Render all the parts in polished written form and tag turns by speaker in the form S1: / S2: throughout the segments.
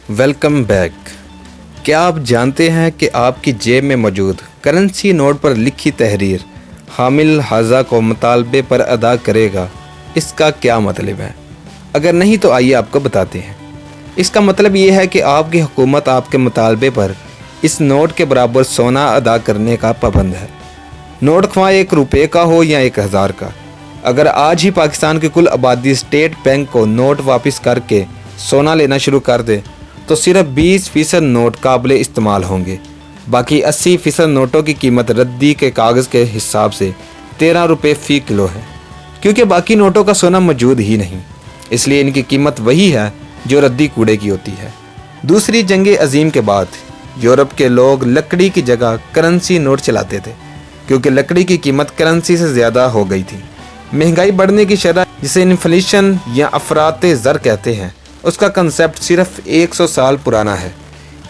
S1: Welcome back. क्या आप जानते हैं कि आपकी जेब में मौजूद करेंसी नोट पर लिखी तहरीर हामिल हाजा को मुतालबे पर अदा करेगा? इसका क्या मतलब है? अगर नहीं तो आइए आपको बताते हैं। इसका मतलब ये है कि आपकी हुकूमत आपके मुतालबे पर इस नोट के बराबर सोना अदा करने का पाबंद है। नोट ख्वाह 1 रुपये का हो या 1000 का। अगर आज ही पाकिस्तान की कुल आबादी स्टेट बैंक को नोट वापस करके सोना लेना शुरू कर दे तो सिर्फ 20% नोट काबिल इस्तेमाल होंगे। बाकी 80% नोटों की कीमत रद्दी के कागज़ के हिसाब से 13 रुपये फ़ी किलो है, क्योंकि बाकी नोटों का सोना मौजूद ही नहीं, इसलिए इनकी कीमत वही है जो रद्दी कूड़े की होती है। दूसरी जंग अजीम के बाद यूरोप के लोग लकड़ी की जगह करेंसी नोट चलाते थे, क्योंकि लकड़ी की कीमत करेंसी से ज़्यादा हो गई थी। महंगाई बढ़ने की शरह, जिसे इन्फ्लेशन या अफराते ज़र कहते हैं, उसका कंसेप्ट सिर्फ 100 साल पुराना है।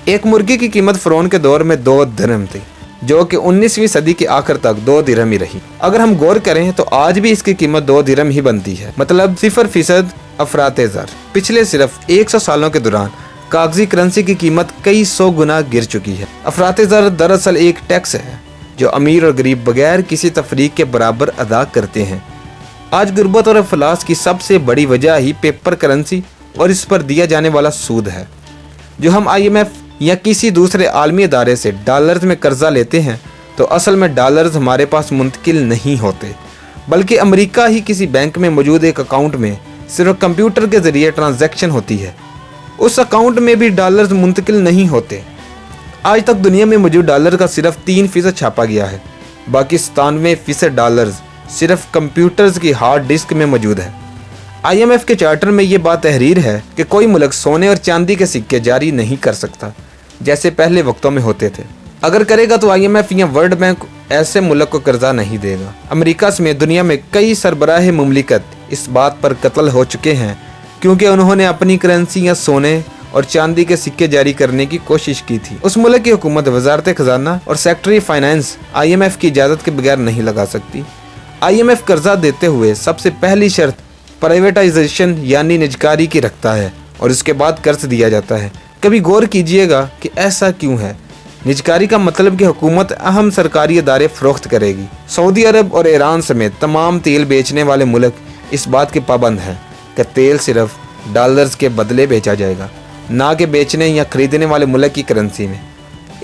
S1: एक मुर्गी की कीमत फ़िरौन के दौर में 2 दिरहम थी, जो कि 19वीं सदी के आखिर तक 2 दिरहम ही रही। अगर हम गौर करें तो आज भी इसकी कीमत 2 दिरहम ही बनती है, मतलब 0% अफराते ज़र। पिछले सिर्फ 100 सालों के दौरान कागजी करेंसी की कीमत कई 100 गुना गिर चुकी है। अफराते ज़र दरअसल एक टैक्स है जो अमीर और गरीब बगैर किसी तफरीक के बराबर अदा करते हैं। आज गुर्बत और अफलास की सबसे बड़ी वजह ही पेपर करेंसी और इस पर दिया जाने वाला सूद है। जो हम IMF या किसी दूसरे आलमी अदारे से डॉलर्स में कर्जा लेते हैं तो असल में डॉलर्स हमारे पास मुंतकिल नहीं होते, बल्कि अमेरिका ही किसी बैंक में मौजूद एक अकाउंट में सिर्फ कंप्यूटर के ज़रिए ट्रांजैक्शन होती है। उस अकाउंट में भी डॉलर्स मुंतकिल नहीं होते। आज तक दुनिया में मौजूद डॉलर का सिर्फ 3% छापा गया है, बाकी 97% डॉलर्स सिर्फ कंप्यूटर्स की हार्ड डिस्क में मौजूद है। IMF के चार्टर में ये बात तहरीर है कि कोई मुल्क सोने और चांदी के सिक्के जारी नहीं कर सकता जैसे पहले वक्तों में होते थे। अगर करेगा तो IMF या वर्ल्ड बैंक ऐसे मुल्क को कर्जा नहीं देगा। अमेरिका समेत दुनिया में कई सरबराह मुमलिकत इस बात पर कत्ल हो चुके हैं क्योंकि उन्होंने अपनी करेंसी या सोने और चांदी के सिक्के जारी करने की कोशिश की थी। उस मुल्क की हुकूमत वजारत खजाना और सेक्रेटरी फाइनेंस IMF की इजाज़त के बगैर नहीं लगा सकती। IMF कर्जा देते हुए सबसे पहली शर्त प्राइवेटाइजेशन यानी निजकारी की रखता है और इसके बाद कर्ज दिया जाता है। कभी गौर कीजिएगा कि ऐसा क्यों है। निजकारी का मतलब कि हुकूमत अहम सरकारी इदारे फरोख्त करेगी। सऊदी अरब और ईरान समेत तमाम तेल बेचने वाले मुल्क इस बात के पाबंद हैं कि तेल सिर्फ डॉलर्स के बदले बेचा जाएगा, ना कि बेचने या खरीदने वाले मुल्क की करेंसी में।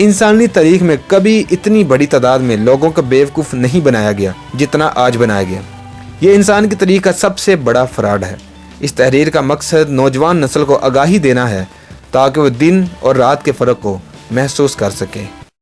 S1: इंसानी तारीख में कभी इतनी बड़ी तादाद में लोगों को बेवकूफ़ नहीं बनाया गया जितना आज बनाया गया। ये इंसान की तारीख का सबसे बड़ा फ्रॉड है। इस तहरीर का मकसद नौजवान नस्ल को आगाही देना है ताकि वो दिन और रात के फ़र्क को महसूस कर सकें।